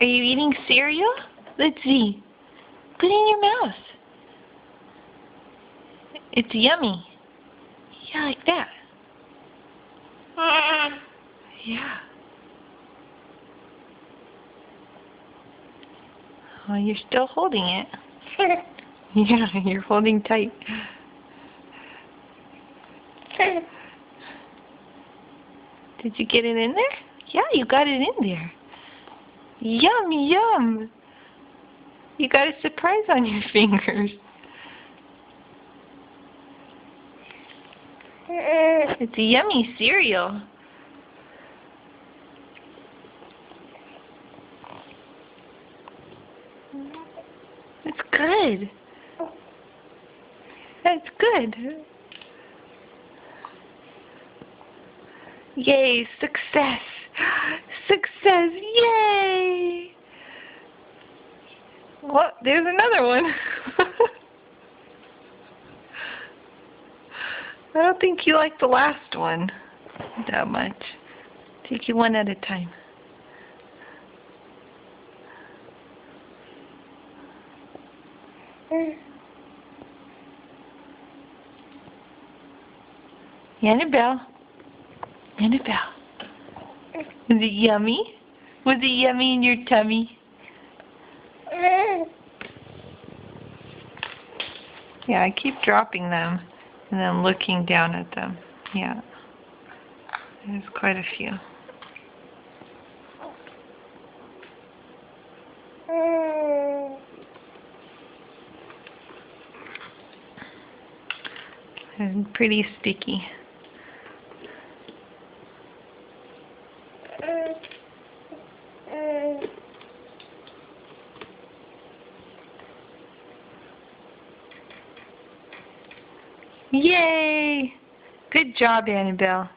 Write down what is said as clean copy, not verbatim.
Are you eating cereal? Let's see. Put it in your mouth. It's yummy. Yeah, like that. Yeah. Oh, you're still holding it. Yeah, you're holding tight. Did you get it in there? Yeah, you got it in there. Yum, yum. You got a surprise on your fingers. It's a yummy cereal. It's good. That's good. Yay, success. Success, yay. Well, there's another one. I don't think you like the last one that much. Take you one at a time. Annabelle. Annabelle. Was it yummy? Was it yummy in your tummy? Yeah, I keep dropping them and then looking down at them. Yeah. There's quite a few. And pretty sticky. Yay! Good job, Annabelle.